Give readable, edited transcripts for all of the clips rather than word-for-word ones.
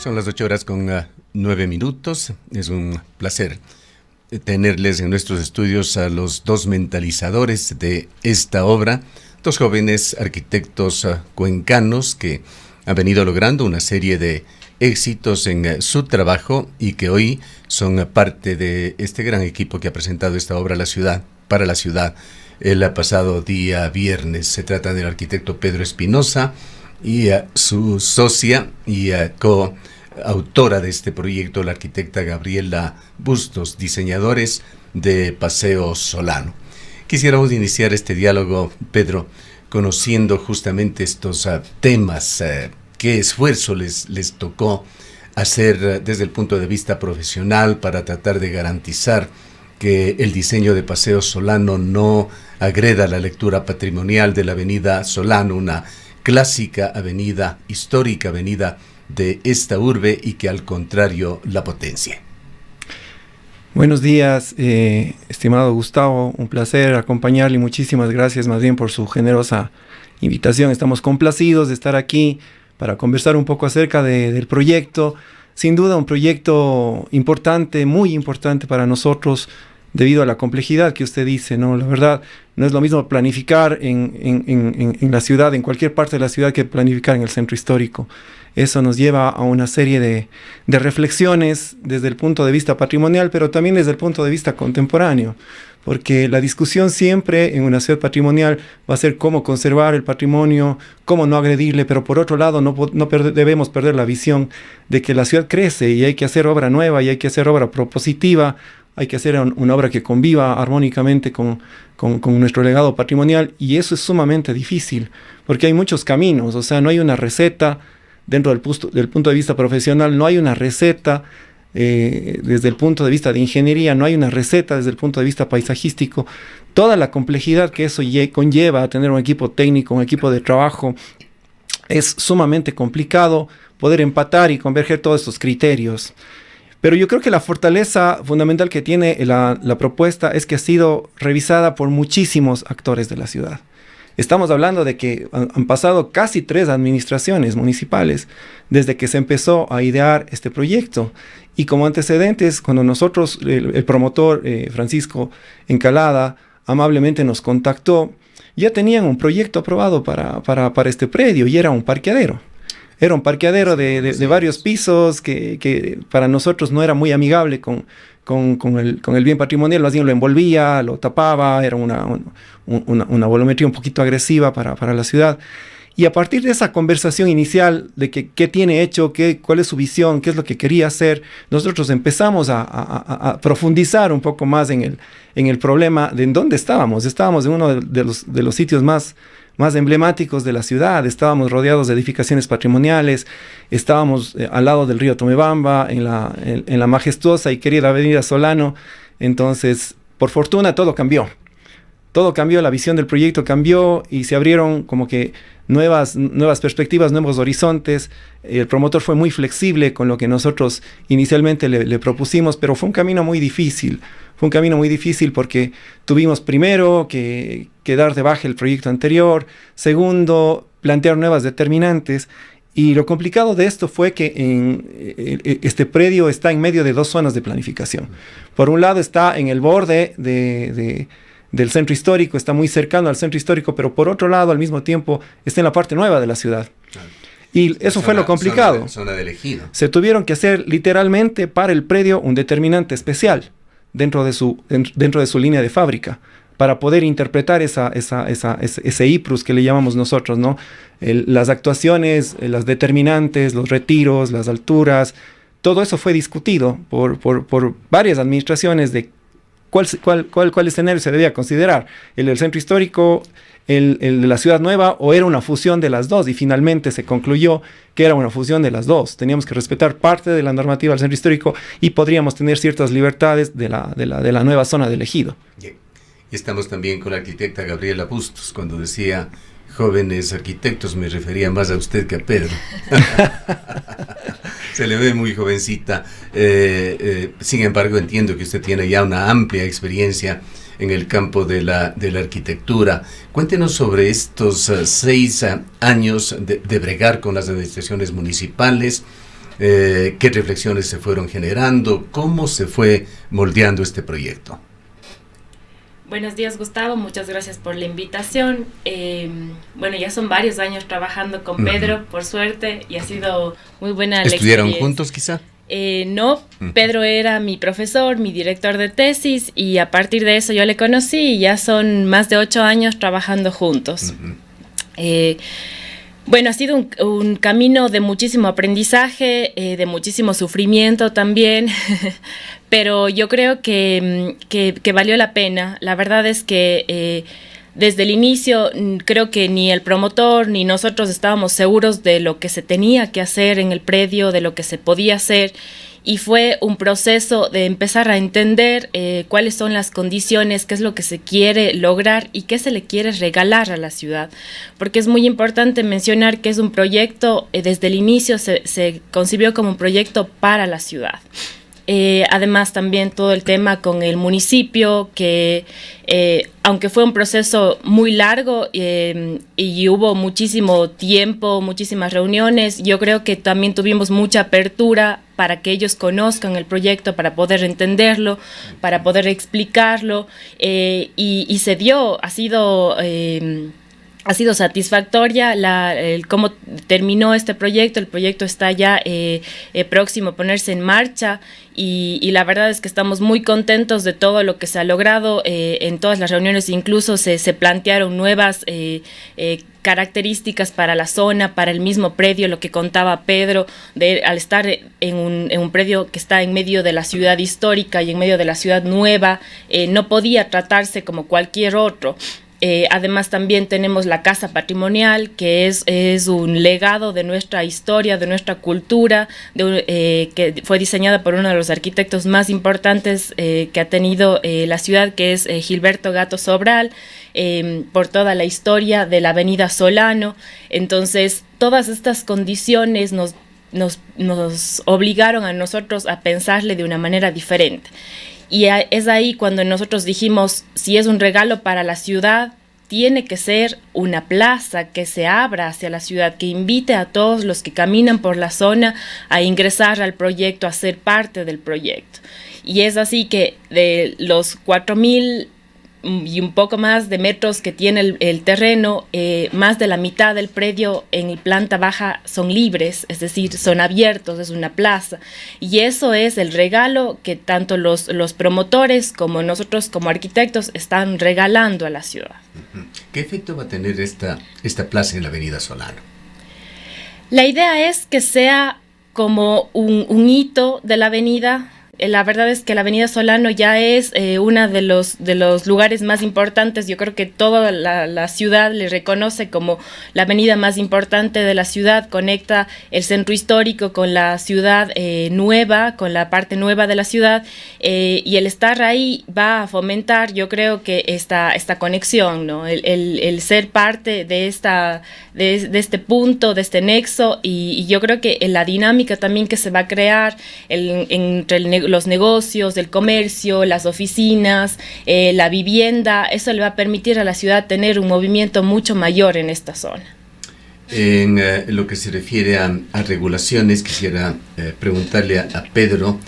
Son las 8 horas con 9 minutos. Es un placer tenerles en nuestros estudios a los dos mentalizadores de esta obra, dos jóvenes arquitectos cuencanos que han venido logrando una serie de éxitos en su trabajo y que hoy son parte de este gran equipo que ha presentado esta obra a la ciudad, para la ciudad, el pasado día viernes. Se trata del arquitecto Pedro Espinosa y su socia y coautora de este proyecto, la arquitecta Gabriela Bustos, diseñadores de Paseo Solano. Quisiéramos iniciar este diálogo, Pedro, conociendo justamente estos temas. ¿Qué esfuerzo les tocó hacer desde el punto de vista profesional para tratar de garantizar que el diseño de Paseo Solano no agreda la lectura patrimonial de la avenida Solano, una clásica avenida, histórica avenida de esta urbe, y que al contrario la potencie? Buenos días, estimado Gustavo, un placer acompañarle y muchísimas gracias más bien por su generosa invitación. Estamos complacidos de estar aquí para conversar un poco acerca del proyecto. Sin duda un proyecto importante, muy importante para nosotros, debido a la complejidad que usted dice, ¿no? La verdad, no es lo mismo planificar en la ciudad, en cualquier parte de la ciudad, que planificar en el centro histórico. Eso nos lleva a una serie de reflexiones desde el punto de vista patrimonial, pero también desde el punto de vista contemporáneo, porque la discusión siempre en una ciudad patrimonial va a ser cómo conservar el patrimonio, cómo no agredirle, pero por otro lado debemos perder la visión de que la ciudad crece y hay que hacer obra nueva y hay que hacer obra propositiva. Hay que hacer una obra que conviva armónicamente con nuestro legado patrimonial, y eso es sumamente difícil, porque hay muchos caminos. O sea, no hay una receta dentro del punto de vista profesional, no hay una receta desde el punto de vista de ingeniería, no hay una receta desde el punto de vista paisajístico. Toda la complejidad que eso conlleva a tener un equipo técnico, un equipo de trabajo, es sumamente complicado poder empatar y converger todos estos criterios. Pero yo creo que la fortaleza fundamental que tiene la propuesta es que ha sido revisada por muchísimos actores de la ciudad. Estamos hablando de que han pasado casi 3 administraciones municipales desde que se empezó a idear este proyecto. Y como antecedentes, cuando nosotros, el promotor Francisco Encalada, amablemente nos contactó, ya tenían un proyecto aprobado para este predio, y era un parqueadero. Era un parqueadero de varios pisos que para nosotros no era muy amigable con el bien patrimonial. Más bien lo envolvía, lo tapaba, era una volumetría un poquito agresiva para la ciudad. Y a partir de esa conversación inicial de qué tiene hecho, cuál es su visión, qué es lo que quería hacer, nosotros empezamos a profundizar un poco más en el problema de en dónde estábamos. Estábamos en uno de los sitios más emblemáticos de la ciudad. Estábamos rodeados de edificaciones patrimoniales, estábamos al lado del río Tomebamba, en la majestuosa y querida avenida Solano. Entonces, por fortuna, todo cambió, la visión del proyecto cambió y se abrieron como que nuevas perspectivas, nuevos horizontes. El promotor fue muy flexible con lo que nosotros inicialmente le propusimos, pero fue un camino muy difícil. Porque tuvimos primero que dar de baja el proyecto anterior, segundo, plantear nuevas determinantes. Y lo complicado de esto fue que este predio está en medio de 2 zonas de planificación. Por un lado está en el borde del centro histórico, está muy cercano al centro histórico, pero por otro lado, al mismo tiempo, está en la parte nueva de la ciudad. Y eso fue lo complicado. Zona de Ejido. Se tuvieron que hacer literalmente para el predio un determinante especial dentro de su línea de fábrica, para poder interpretar ese IPRUS que le llamamos nosotros, ¿no? Las actuaciones, las determinantes, los retiros, las alturas, todo eso fue discutido por varias administraciones de cuál escenario se debía considerar, el del centro histórico, el de la ciudad nueva, o era una fusión de las dos, y finalmente se concluyó que era una fusión de las dos. Teníamos que respetar parte de la normativa del centro histórico y podríamos tener ciertas libertades de la nueva zona del Ejido. Y estamos también con la arquitecta Gabriela Bustos. Cuando decía jóvenes arquitectos, me refería más a usted que a Pedro. Se le ve muy jovencita. Sin embargo, entiendo que usted tiene ya una amplia experiencia en el campo de la arquitectura. Cuéntenos sobre estos 6 años de bregar con las administraciones municipales, ¿Qué reflexiones se fueron generando? ¿Cómo se fue moldeando este proyecto? Buenos días, Gustavo, muchas gracias por la invitación. Bueno, ya son varios años trabajando con Pedro, por suerte, y ha sido muy buena la experiencia. ¿Estudiaron juntos quizá? No, Pedro era mi profesor, mi director de tesis, y a partir de eso yo le conocí y ya son más de 8 años trabajando juntos. Bueno, ha sido un camino de muchísimo aprendizaje, de muchísimo sufrimiento también, pero yo creo que valió la pena. La verdad es que desde el inicio creo que ni el promotor ni nosotros estábamos seguros de lo que se tenía que hacer en el predio, de lo que se podía hacer. Y fue un proceso de empezar a entender cuáles son las condiciones, qué es lo que se quiere lograr y qué se le quiere regalar a la ciudad. Porque es muy importante mencionar que es un proyecto, desde el inicio se concibió como un proyecto para la ciudad. Además también todo el tema con el municipio, que aunque fue un proceso muy largo y hubo muchísimo tiempo, muchísimas reuniones, yo creo que también tuvimos mucha apertura para que ellos conozcan el proyecto, para poder entenderlo, para poder explicarlo, y se dio, ha sido satisfactoria cómo terminó este proyecto. El proyecto está ya próximo a ponerse en marcha y la verdad es que estamos muy contentos de todo lo que se ha logrado. En todas las reuniones incluso se plantearon nuevas características para la zona, para el mismo predio, lo que contaba Pedro, al estar en un predio que está en medio de la ciudad histórica y en medio de la ciudad nueva, no podía tratarse como cualquier otro. Además también tenemos la Casa Patrimonial, que es un legado de nuestra historia, de nuestra cultura, que fue diseñada por uno de los arquitectos más importantes que ha tenido la ciudad, que es Gilberto Gato Sobral, por toda la historia de la Avenida Solano. Entonces, todas estas condiciones nos obligaron a nosotros a pensarle de una manera diferente. Y es ahí cuando nosotros dijimos, si es un regalo para la ciudad, tiene que ser una plaza que se abra hacia la ciudad, que invite a todos los que caminan por la zona a ingresar al proyecto, a ser parte del proyecto. Y es así que de los 4,000 y un poco más de metros que tiene el terreno, más de la mitad del predio en planta baja son libres, es decir, son abiertos, es una plaza. Y eso es el regalo que tanto los promotores como nosotros como arquitectos están regalando a la ciudad. ¿Qué efecto va a tener esta plaza en la Avenida Solano? La idea es que sea como un hito de la avenida. La verdad es que la Avenida Solano ya es uno de los lugares más importantes. Yo creo que toda la ciudad le reconoce como la avenida más importante de la ciudad. Conecta el centro histórico con la ciudad nueva, con la parte nueva de la ciudad. Y el estar ahí va a fomentar, yo creo que esta conexión, ¿no? El ser parte de este punto, de este nexo. Y yo creo que la dinámica también que se va a crear entre los negocios, el comercio, las oficinas, la vivienda, eso le va a permitir a la ciudad tener un movimiento mucho mayor en esta zona. En lo que se refiere a regulaciones, quisiera preguntarle a Pedro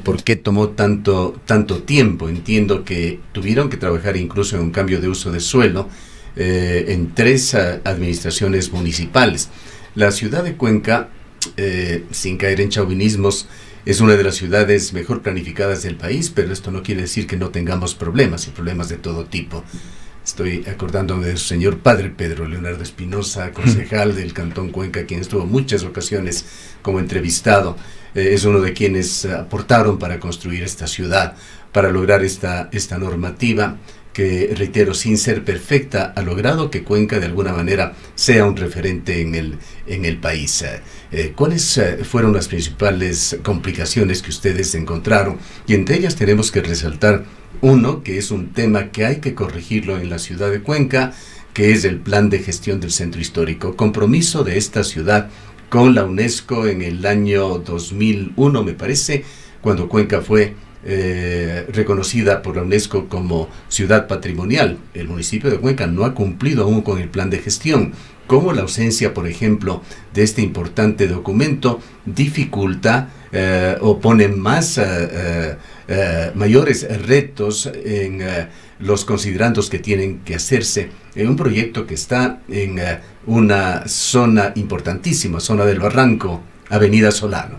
por qué tomó tanto tiempo. Entiendo que tuvieron que trabajar incluso en un cambio de uso de suelo en 3 administraciones municipales. La ciudad de Cuenca, sin caer en chauvinismos, es una de las ciudades mejor planificadas del país, pero esto no quiere decir que no tengamos problemas, y problemas de todo tipo. Estoy acordándome de su señor padre Pedro Leonardo Espinosa, concejal del Cantón Cuenca, quien estuvo muchas ocasiones como entrevistado. Es uno de quienes aportaron para construir esta ciudad, para lograr esta normativa que, reitero, sin ser perfecta, ha logrado que Cuenca de alguna manera sea un referente en el país. ¿Cuáles fueron las principales complicaciones que ustedes encontraron? Y entre ellas tenemos que resaltar uno, que es un tema que hay que corregirlo en la ciudad de Cuenca, que es el plan de gestión del centro histórico, compromiso de esta ciudad con la UNESCO en el año 2001, me parece, cuando Cuenca fue reconocida por la UNESCO como ciudad patrimonial. El municipio de Cuenca no ha cumplido aún con el plan de gestión. cómo la ausencia, por ejemplo, de este importante documento dificulta o pone más mayores retos en los considerandos que tienen que hacerse en un proyecto que está en una zona importantísima, zona del Barranco, Avenida Solano.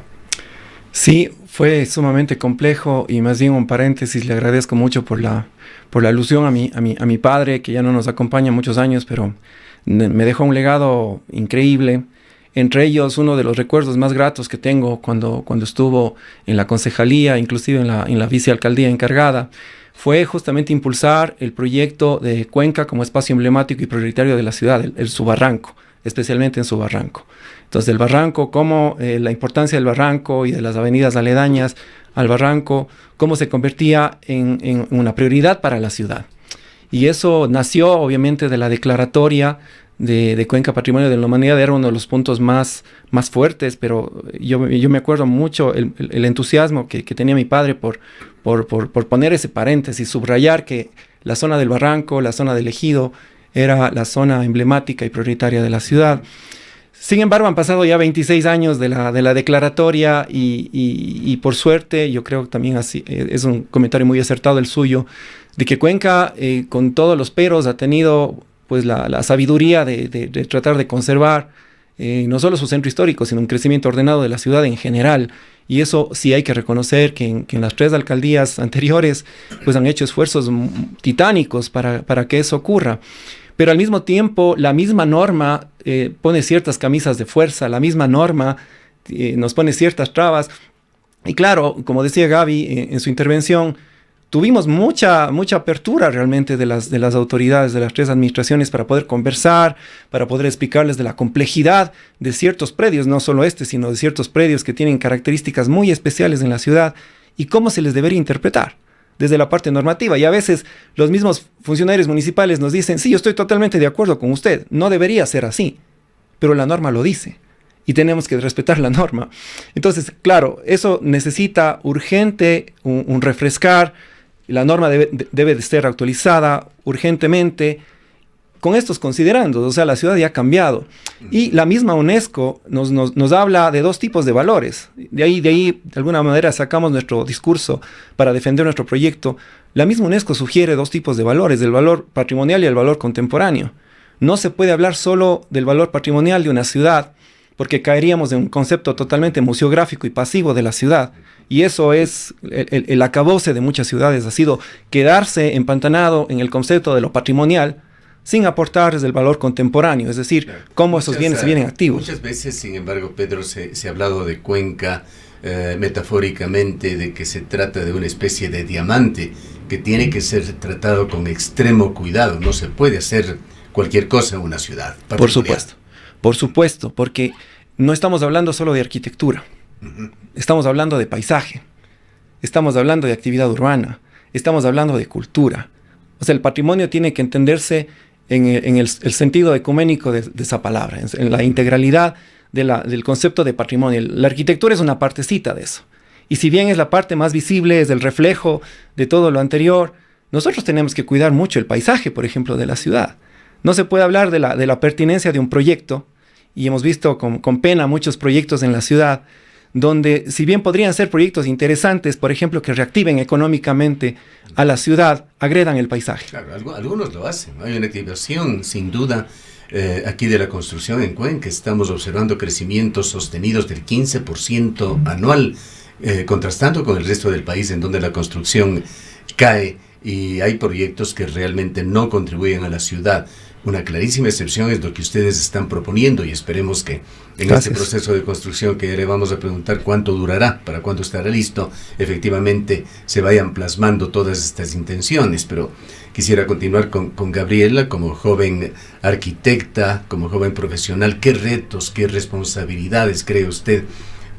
Sí, fue sumamente complejo, y más bien un paréntesis, le agradezco mucho por la alusión a mi padre, que ya no nos acompaña muchos años, pero me dejó un legado increíble. Entre ellos, uno de los recuerdos más gratos que tengo cuando estuvo en la concejalía, inclusive en la vicealcaldía encargada, fue justamente impulsar el proyecto de Cuenca como espacio emblemático y prioritario de la ciudad, el su barranco, especialmente en su barranco. Entonces, el barranco, cómo la importancia del barranco y de las avenidas aledañas al barranco, cómo se convertía en una prioridad para la ciudad. Y eso nació, obviamente, de la declaratoria de Cuenca Patrimonio de la Humanidad. Era uno de los puntos más fuertes, pero yo me acuerdo mucho el entusiasmo que tenía mi padre por poner ese paréntesis, subrayar que la zona del barranco, la zona del ejido, era la zona emblemática y prioritaria de la ciudad. Sin embargo, han pasado ya 26 años de la declaratoria y por suerte, yo creo que también así, es un comentario muy acertado el suyo, de que Cuenca, con todos los peros, ha tenido pues la sabiduría de tratar de conservar no solo su centro histórico, sino un crecimiento ordenado de la ciudad en general. Y eso sí hay que reconocer que en las 3 alcaldías anteriores pues han hecho esfuerzos titánicos para que eso ocurra. Pero al mismo tiempo, la misma norma pone ciertas camisas de fuerza, la misma norma nos pone ciertas trabas. Y claro, como decía Gaby en su intervención, tuvimos mucha apertura realmente de las autoridades de las 3 administraciones para poder conversar, para poder explicarles de la complejidad de ciertos predios, no solo sino de ciertos predios que tienen características muy especiales en la ciudad, y cómo se les debería interpretar desde la parte normativa. Y a veces los mismos funcionarios municipales nos dicen, sí, yo estoy totalmente de acuerdo con usted, no debería ser así, pero la norma lo dice y tenemos que respetar la norma. Entonces, claro, eso necesita urgente un refrescar. La norma debe de ser actualizada urgentemente con estos considerandos. O sea, la ciudad ya ha cambiado. Y la misma UNESCO nos habla de 2 tipos de valores. De ahí, de alguna manera, sacamos nuestro discurso para defender nuestro proyecto. La misma UNESCO sugiere 2 tipos de valores, el valor patrimonial y el valor contemporáneo. No se puede hablar solo del valor patrimonial de una ciudad, porque caeríamos en un concepto totalmente museográfico y pasivo de la ciudad. Y eso es el acabose de muchas ciudades, ha sido quedarse empantanado en el concepto de lo patrimonial sin aportar desde el valor contemporáneo, es decir, cómo esos bienes se vienen activos. Muchas veces, sin embargo, Pedro, se ha hablado de Cuenca metafóricamente, de que se trata de una especie de diamante que tiene que ser tratado con extremo cuidado. No se puede hacer cualquier cosa en una ciudad. Por supuesto, porque no estamos hablando solo de arquitectura. Estamos hablando de paisaje, estamos hablando de actividad urbana, estamos hablando de cultura. O sea, el patrimonio tiene que entenderse en el sentido ecuménico de esa palabra, en la integralidad del concepto de patrimonio. La arquitectura es una partecita de eso. Y si bien es la parte más visible, es el reflejo de todo lo anterior, nosotros tenemos que cuidar mucho el paisaje, por ejemplo, de la ciudad. No se puede hablar de la pertinencia de un proyecto, y hemos visto con pena muchos proyectos en la ciudad, donde si bien podrían ser proyectos interesantes, por ejemplo, que reactiven económicamente a la ciudad, agredan el paisaje. Claro, algunos lo hacen. Hay una activación, sin duda, aquí de la construcción en Cuenca. Estamos observando crecimientos sostenidos del 15% anual, contrastando con el resto del país, en donde la construcción cae y hay proyectos que realmente no contribuyen a la ciudad. Una clarísima excepción es lo que ustedes están proponiendo, y esperemos que en este proceso de construcción, que ya le vamos a preguntar cuánto durará, para cuándo estará listo, efectivamente se vayan plasmando todas estas intenciones. Pero quisiera continuar con Gabriela, como joven arquitecta, como joven profesional. ¿Qué retos, qué responsabilidades cree usted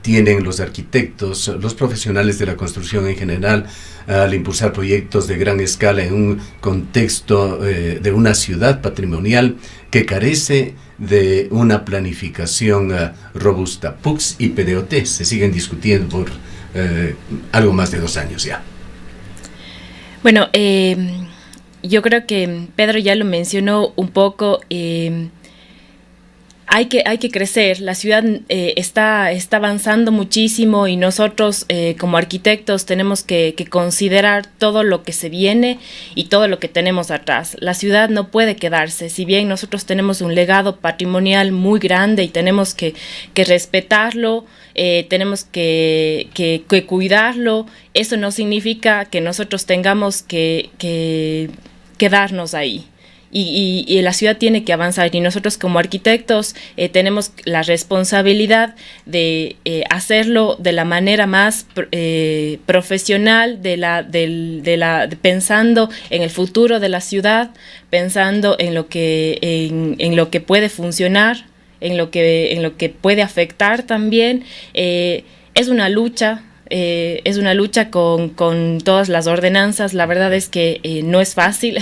tienen los arquitectos, los profesionales de la construcción en general, al impulsar proyectos de gran escala en un contexto de una ciudad patrimonial que carece de una planificación robusta? PUCS y PDOT se siguen discutiendo por algo más de 2 años ya. Bueno, yo creo que Pedro ya lo mencionó un poco. hay que crecer. La ciudad está avanzando muchísimo y nosotros como arquitectos tenemos que considerar todo lo que se viene y todo lo que tenemos atrás. La ciudad no puede quedarse. Si bien nosotros tenemos un legado patrimonial muy grande y tenemos que respetarlo, tenemos que cuidarlo, eso no significa que nosotros tengamos que quedarnos ahí. Y la ciudad tiene que avanzar y nosotros como arquitectos tenemos la responsabilidad de hacerlo de la manera más profesional, pensando en el futuro de la ciudad, pensando en lo que puede funcionar, en lo que puede afectar también. Es una lucha. Con todas las ordenanzas. La verdad es que no es fácil.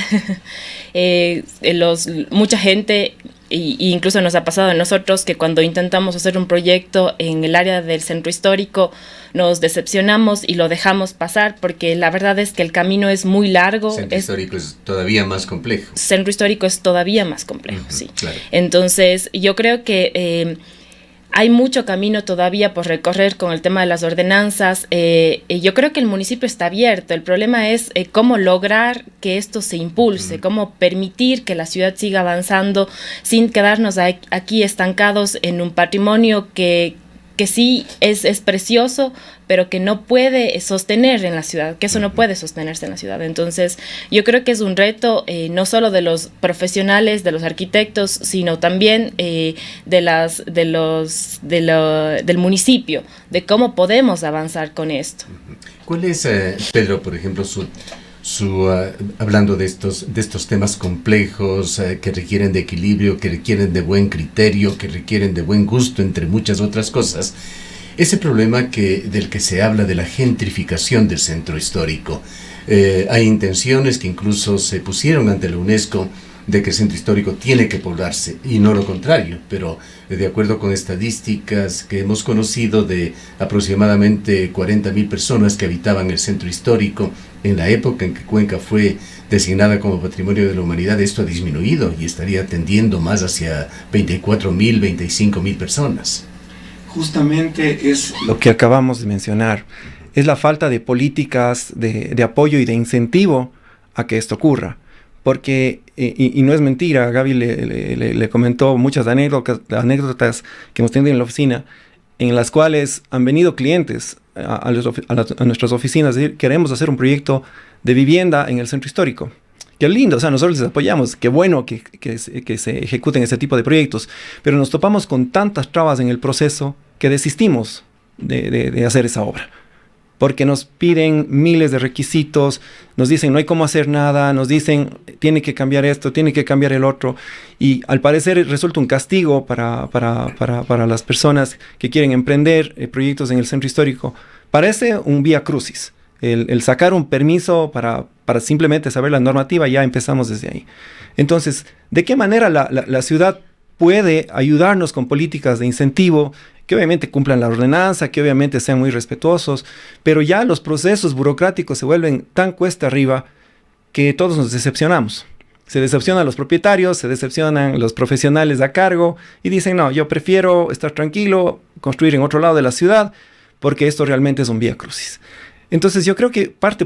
Mucha gente, y incluso nos ha pasado a nosotros, que cuando intentamos hacer un proyecto en el área del centro histórico nos decepcionamos y lo dejamos pasar, porque la verdad es que el camino es muy largo. Centro histórico es todavía más complejo. Centro histórico es todavía más complejo, sí. Claro. Entonces, yo creo que hay mucho camino todavía por recorrer con el tema de las ordenanzas. Yo creo que el municipio está abierto. El problema es cómo lograr que esto se impulse, cómo permitir que la ciudad siga avanzando sin quedarnos aquí estancados en un patrimonio que sí es precioso, pero que no puede sostener en la ciudad, que eso no puede sostenerse en la ciudad. Entonces, yo creo que es un reto no solo de los profesionales, de los arquitectos, sino también del municipio, de cómo podemos avanzar con esto. ¿Cuál es, Pedro, por ejemplo, hablando de estos temas complejos que requieren de equilibrio, que requieren de buen criterio, que requieren de buen gusto, entre muchas otras cosas, ese problema del que se habla de la gentrificación del centro histórico? Hay intenciones que incluso se pusieron ante la UNESCO de que el centro histórico tiene que poblarse y no lo contrario, pero de acuerdo con estadísticas que hemos conocido de aproximadamente 40.000 personas que habitaban el centro histórico en la época en que Cuenca fue designada como Patrimonio de la Humanidad, esto ha disminuido y estaría tendiendo más hacia 24.000, 25.000 personas. Justamente es lo que acabamos de mencionar, es la falta de políticas de apoyo y de incentivo a que esto ocurra. Porque, y no es mentira, Gaby le comentó muchas anécdotas que hemos tenido en la oficina, en las cuales han venido clientes a nuestras oficinas, es decir, queremos hacer un proyecto de vivienda en el centro histórico. Qué lindo, o sea, nosotros les apoyamos, qué bueno que se ejecuten ese tipo de proyectos, pero nos topamos con tantas trabas en el proceso que desistimos de hacer esa obra. Porque nos piden miles de requisitos, nos dicen no hay cómo hacer nada, nos dicen tiene que cambiar esto, tiene que cambiar el otro, y al parecer resulta un castigo para las personas que quieren emprender proyectos en el centro histórico. Parece un vía crucis, el sacar un permiso para simplemente saber la normativa, ya empezamos desde ahí. Entonces, ¿de qué manera la ciudad puede ayudarnos con políticas de incentivo que obviamente cumplan la ordenanza, que obviamente sean muy respetuosos, pero ya los procesos burocráticos se vuelven tan cuesta arriba que todos nos decepcionamos? Se decepcionan los propietarios, se decepcionan los profesionales a cargo y dicen, no, yo prefiero estar tranquilo, construir en otro lado de la ciudad, porque esto realmente es un vía crucis. Entonces yo creo que parte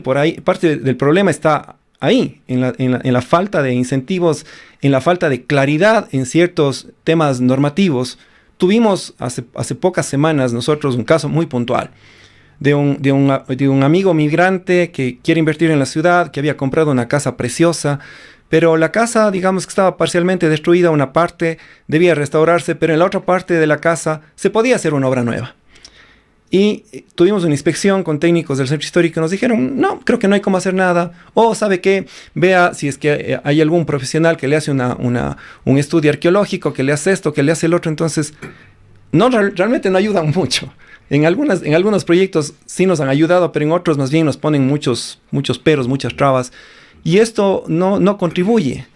del problema está ahí, en la falta de incentivos, en la falta de claridad en ciertos temas normativos. Tuvimos hace pocas semanas nosotros un caso muy puntual de un amigo migrante que quiere invertir en la ciudad, que había comprado una casa preciosa, pero la casa, digamos que estaba parcialmente destruida, una parte debía restaurarse, pero en la otra parte de la casa se podía hacer una obra nueva. Y tuvimos una inspección con técnicos del centro histórico y nos dijeron, no, creo que no hay cómo hacer nada. O, ¿sabe qué? Vea si es que hay algún profesional que le hace un estudio arqueológico, que le hace esto, que le hace el otro. Entonces, realmente no ayudan mucho. En algunos proyectos sí nos han ayudado, pero en otros más bien nos ponen muchos peros, muchas trabas. Y esto no contribuye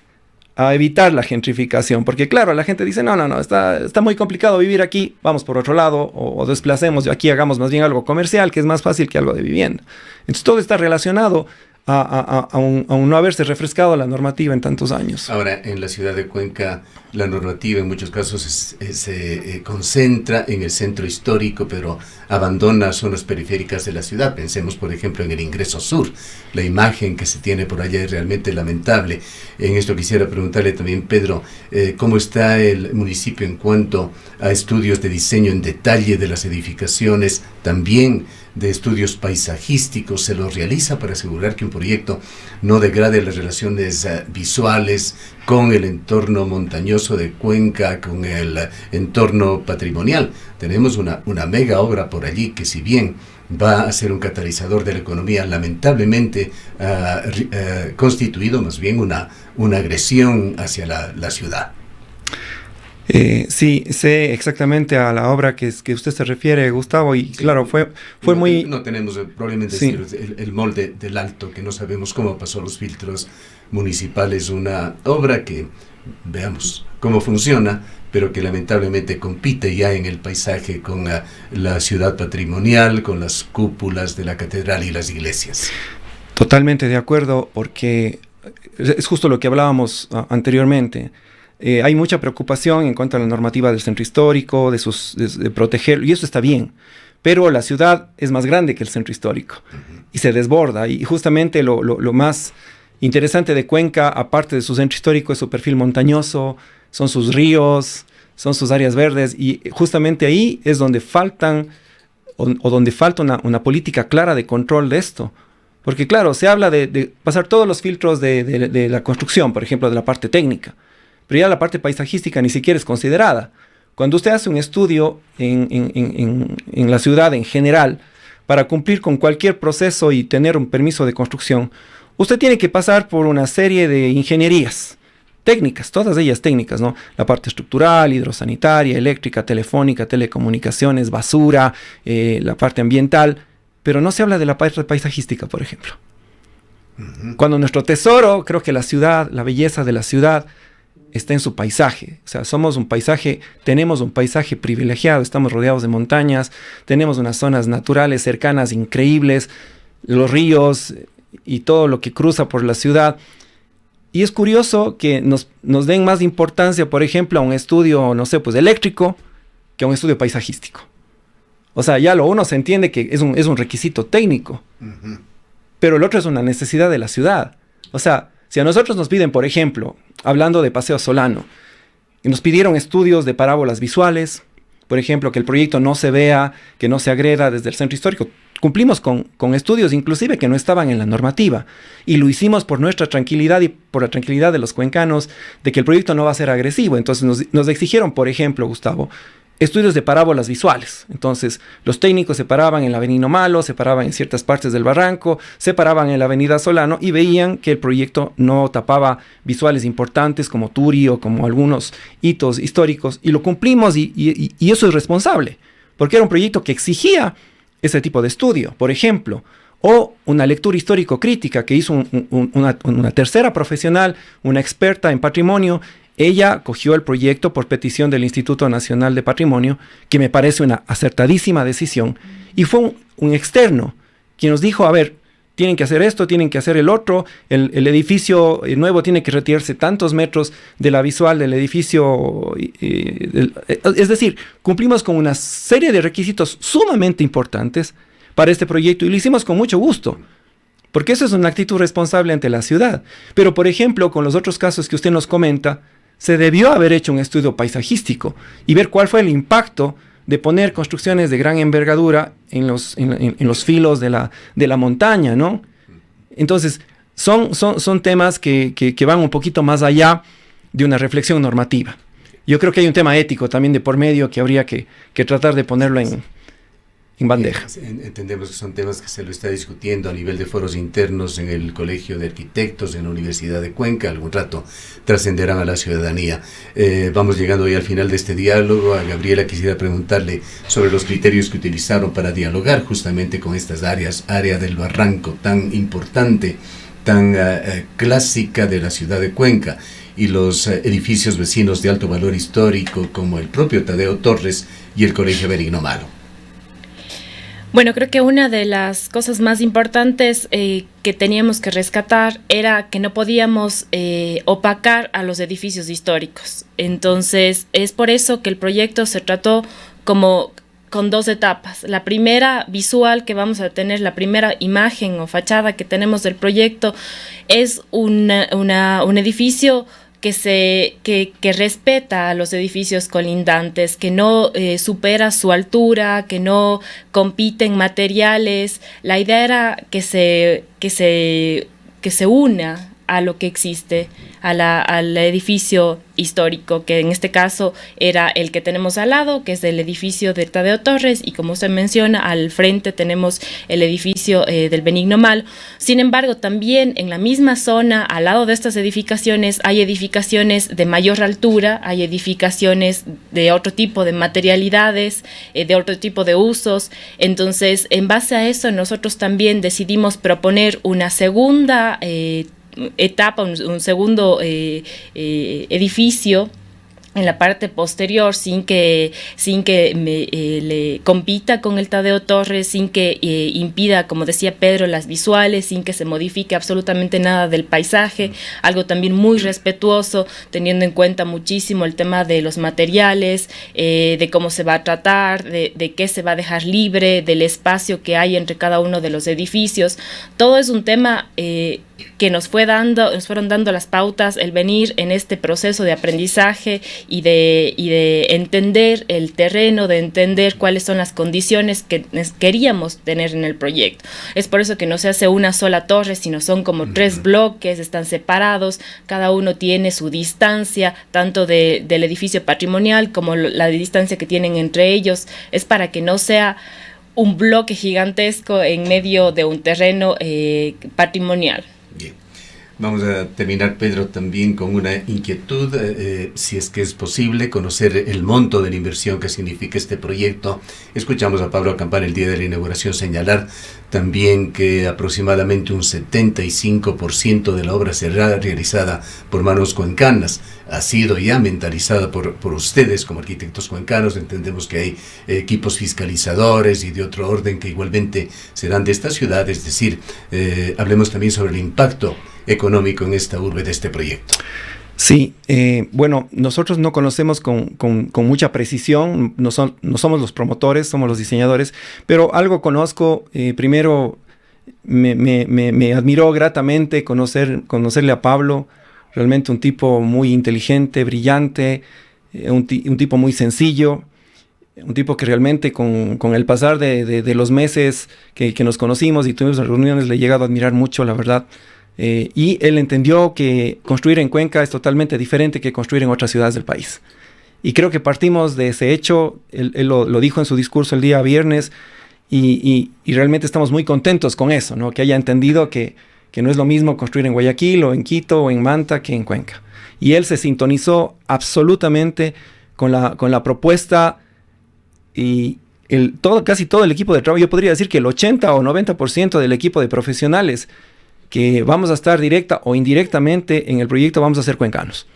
a evitar la gentrificación, porque claro, la gente dice, no, está muy complicado vivir aquí, vamos por otro lado, o desplacemos, aquí hagamos más bien algo comercial, que es más fácil que algo de vivienda. Entonces todo está relacionado a un no haberse refrescado la normativa en tantos años. Ahora, en la ciudad de Cuenca, la normativa en muchos casos se concentra en el centro histórico, pero abandona zonas periféricas de la ciudad. Pensemos, por ejemplo, en el ingreso sur. La imagen que se tiene por allá es realmente lamentable. En esto quisiera preguntarle también, Pedro, ¿cómo está el municipio en cuanto a estudios de diseño en detalle de las edificaciones, también de estudios paisajísticos? ¿Se los realiza para asegurar que un proyecto no degrade las relaciones visuales con el entorno montañoso de Cuenca, con el entorno patrimonial? Tenemos una mega obra por allí que, si bien va a ser un catalizador de la economía, lamentablemente ha constituido más bien una agresión hacia la ciudad. Sí, sé exactamente a la obra que usted se refiere, Gustavo, y sí, claro, fue muy... No tenemos el problema en sí, decir el molde del Alto, que no sabemos cómo pasó los filtros municipales, una obra que veamos cómo funciona, pero que lamentablemente compite ya en el paisaje con la ciudad patrimonial, con las cúpulas de la catedral y las iglesias. Totalmente de acuerdo, porque es justo lo que hablábamos anteriormente. Hay mucha preocupación en cuanto a la normativa del centro histórico, de protegerlo, y eso está bien, pero la ciudad es más grande que el centro histórico y se desborda, y justamente lo más interesante de Cuenca, aparte de su centro histórico, es su perfil montañoso, son sus ríos, son sus áreas verdes, y justamente ahí es donde falta una política clara de control de esto. Porque claro, se habla de pasar todos los filtros de la construcción, por ejemplo, de la parte técnica, pero ya la parte paisajística ni siquiera es considerada. Cuando usted hace un estudio en la ciudad en general, para cumplir con cualquier proceso y tener un permiso de construcción, usted tiene que pasar por una serie de ingenierías técnicas, todas ellas técnicas, ¿no? La parte estructural, hidrosanitaria, eléctrica, telefónica, telecomunicaciones, basura, la parte ambiental, pero no se habla de la parte paisajística, por ejemplo. Cuando nuestro tesoro, creo que la ciudad, la belleza de la ciudad, está en su paisaje. O sea, tenemos un paisaje privilegiado, estamos rodeados de montañas, tenemos unas zonas naturales cercanas increíbles, los ríos y todo lo que cruza por la ciudad. Y es curioso que nos den más importancia, por ejemplo, a un estudio, no sé, pues eléctrico, que a un estudio paisajístico. O sea, ya uno se entiende que es un requisito técnico, pero el otro es una necesidad de la ciudad. O sea, si a nosotros nos piden, por ejemplo, hablando de Paseo Solano, nos pidieron estudios de parábolas visuales, por ejemplo, que el proyecto no se vea, que no se agreda desde el centro histórico. Cumplimos con estudios inclusive que no estaban en la normativa, y lo hicimos por nuestra tranquilidad y por la tranquilidad de los cuencanos de que el proyecto no va a ser agresivo. Entonces nos exigieron, por ejemplo, Gustavo, estudios de parábolas visuales. Entonces, los técnicos se paraban en la Avenida Malo, se paraban en ciertas partes del barranco, se paraban en la Avenida Solano y veían que el proyecto no tapaba visuales importantes como Turi o como algunos hitos históricos, y lo cumplimos, y eso es responsable, porque era un proyecto que exigía ese tipo de estudio, por ejemplo, o una lectura histórico-crítica que hizo una tercera profesional, una experta en patrimonio. Ella cogió el proyecto por petición del Instituto Nacional de Patrimonio, que me parece una acertadísima decisión, y fue un externo quien nos dijo, a ver, tienen que hacer esto, tienen que hacer el otro, el edificio nuevo tiene que retirarse tantos metros de la visual del edificio, es decir, cumplimos con una serie de requisitos sumamente importantes para este proyecto, y lo hicimos con mucho gusto, porque eso es una actitud responsable ante la ciudad. Pero, por ejemplo, con los otros casos que usted nos comenta, se debió haber hecho un estudio paisajístico y ver cuál fue el impacto de poner construcciones de gran envergadura en los filos de la montaña, ¿no? Entonces, son temas que van un poquito más allá de una reflexión normativa. Yo creo que hay un tema ético también de por medio que habría que tratar de ponerlo en bandeja. Entendemos que son temas que se lo está discutiendo a nivel de foros internos en el Colegio de Arquitectos, en la Universidad de Cuenca. Algún rato trascenderán a la ciudadanía. Vamos llegando hoy al final de este diálogo. A Gabriela quisiera preguntarle sobre los criterios que utilizaron para dialogar justamente con estas áreas, área del Barranco tan importante, tan clásica de la ciudad de Cuenca, y los edificios vecinos de alto valor histórico como el propio Tadeo Torres y el Colegio Benigno Malo. Bueno, creo que una de las cosas más importantes que teníamos que rescatar era que no podíamos opacar a los edificios históricos. Entonces, es por eso que el proyecto se trató como con dos etapas. La primera visual que vamos a tener, la primera imagen o fachada que tenemos del proyecto es un edificio que respeta a los edificios colindantes, que no supera su altura, que no compite en materiales. La idea era que se una a lo que existe, al edificio histórico, que en este caso era el que tenemos al lado, que es el edificio de Tadeo Torres, y como usted menciona, al frente tenemos el edificio del Benigno Malo. Sin embargo, también en la misma zona, al lado de estas edificaciones, hay edificaciones de mayor altura, hay edificaciones de otro tipo de materialidades, de otro tipo de usos. Entonces, en base a eso, nosotros también decidimos proponer una segunda etapa, un segundo edificio en la parte posterior, sin que le compita con el Tadeo Torres, sin que impida, como decía Pedro, las visuales, sin que se modifique absolutamente nada del paisaje, algo también muy respetuoso, teniendo en cuenta muchísimo el tema de los materiales, de cómo se va a tratar, de qué se va a dejar libre, del espacio que hay entre cada uno de los edificios. Todo es un tema que nos fueron dando las pautas, el venir en este proceso de aprendizaje y de entender el terreno, de entender cuáles son las condiciones que queríamos tener en el proyecto. Es por eso que no se hace una sola torre, sino son como 3 bloques, están separados, cada uno tiene su distancia, tanto del edificio patrimonial como la distancia que tienen entre ellos. Es para que no sea un bloque gigantesco en medio de un terreno patrimonial. Bien. Vamos a terminar, Pedro, también con una inquietud, si es que es posible conocer el monto de la inversión que significa este proyecto. Escuchamos a Pablo Acampán el día de la inauguración señalar también que aproximadamente un 75% de la obra será realizada por manos cuencanas. Ha sido ya mentalizada por ustedes como arquitectos cuencanos. Entendemos que hay equipos fiscalizadores y de otro orden que igualmente serán de esta ciudad. Es decir, hablemos también sobre el impacto económico en esta urbe de este proyecto. Sí, bueno, nosotros no conocemos con mucha precisión, no somos los promotores, somos los diseñadores, pero algo conozco. Primero, me admiró gratamente conocerle a Pablo, realmente un tipo muy inteligente, brillante, un tipo muy sencillo, un tipo que realmente con el pasar de los meses que nos conocimos y tuvimos reuniones, le he llegado a admirar mucho, la verdad. Y él entendió que construir en Cuenca es totalmente diferente que construir en otras ciudades del país. Y creo que partimos de ese hecho. Él lo dijo en su discurso el día viernes y realmente estamos muy contentos con eso, ¿no? Que haya entendido que no es lo mismo construir en Guayaquil o en Quito o en Manta que en Cuenca. Y él se sintonizó absolutamente con la propuesta y casi todo el equipo de trabajo. Yo podría decir que el 80 o 90% del equipo de profesionales que vamos a estar directa o indirectamente en el proyecto vamos a ser cuencanos.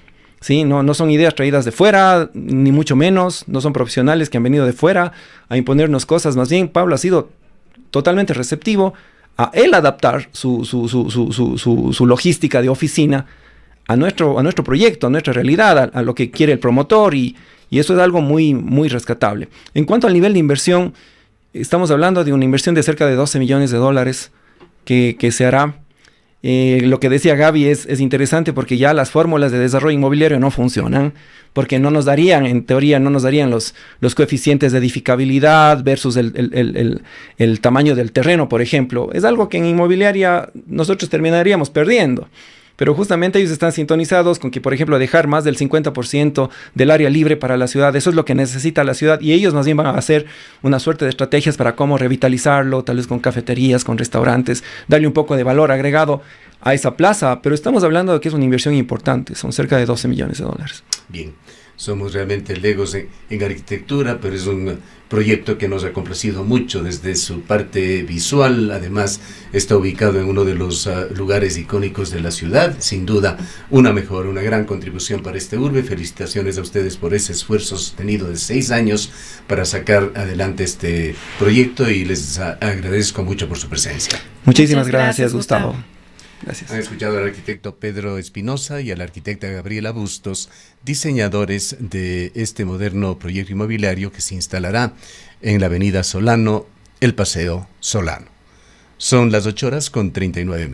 ¿Sí? No son ideas traídas de fuera, ni mucho menos, no son profesionales que han venido de fuera a imponernos cosas. Más bien, Pablo ha sido totalmente receptivo a él adaptar su logística de oficina a nuestro proyecto, a nuestra realidad, a lo que quiere el promotor, y eso es algo muy, muy rescatable. En cuanto al nivel de inversión, estamos hablando de una inversión de cerca de $12 millones que se hará. Lo que decía Gaby es interesante porque ya las fórmulas de desarrollo inmobiliario no funcionan, porque en teoría no nos darían los coeficientes de edificabilidad versus el tamaño del terreno, por ejemplo. Es algo que en inmobiliaria nosotros terminaríamos perdiendo. Pero justamente ellos están sintonizados con que, por ejemplo, dejar más del 50% del área libre para la ciudad. Eso es lo que necesita la ciudad, y ellos más bien van a hacer una suerte de estrategias para cómo revitalizarlo, tal vez con cafeterías, con restaurantes, darle un poco de valor agregado a esa plaza. Pero estamos hablando de que es una inversión importante, son cerca de $12 millones. Bien. somos realmente legos en arquitectura, pero es un proyecto que nos ha complacido mucho desde su parte visual. Además, está ubicado en uno de los lugares icónicos de la ciudad. Sin duda, una gran contribución para este urbe. Felicitaciones a ustedes por ese esfuerzo sostenido de 6 años para sacar adelante este proyecto, y les agradezco mucho por su presencia. Muchísimas gracias, Gustavo. Gracias. Han escuchado al arquitecto Pedro Espinosa y a la arquitecta Gabriela Bustos, diseñadores de este moderno proyecto inmobiliario que se instalará en la avenida Solano, el Paseo Solano. Son las 8:39 minutos.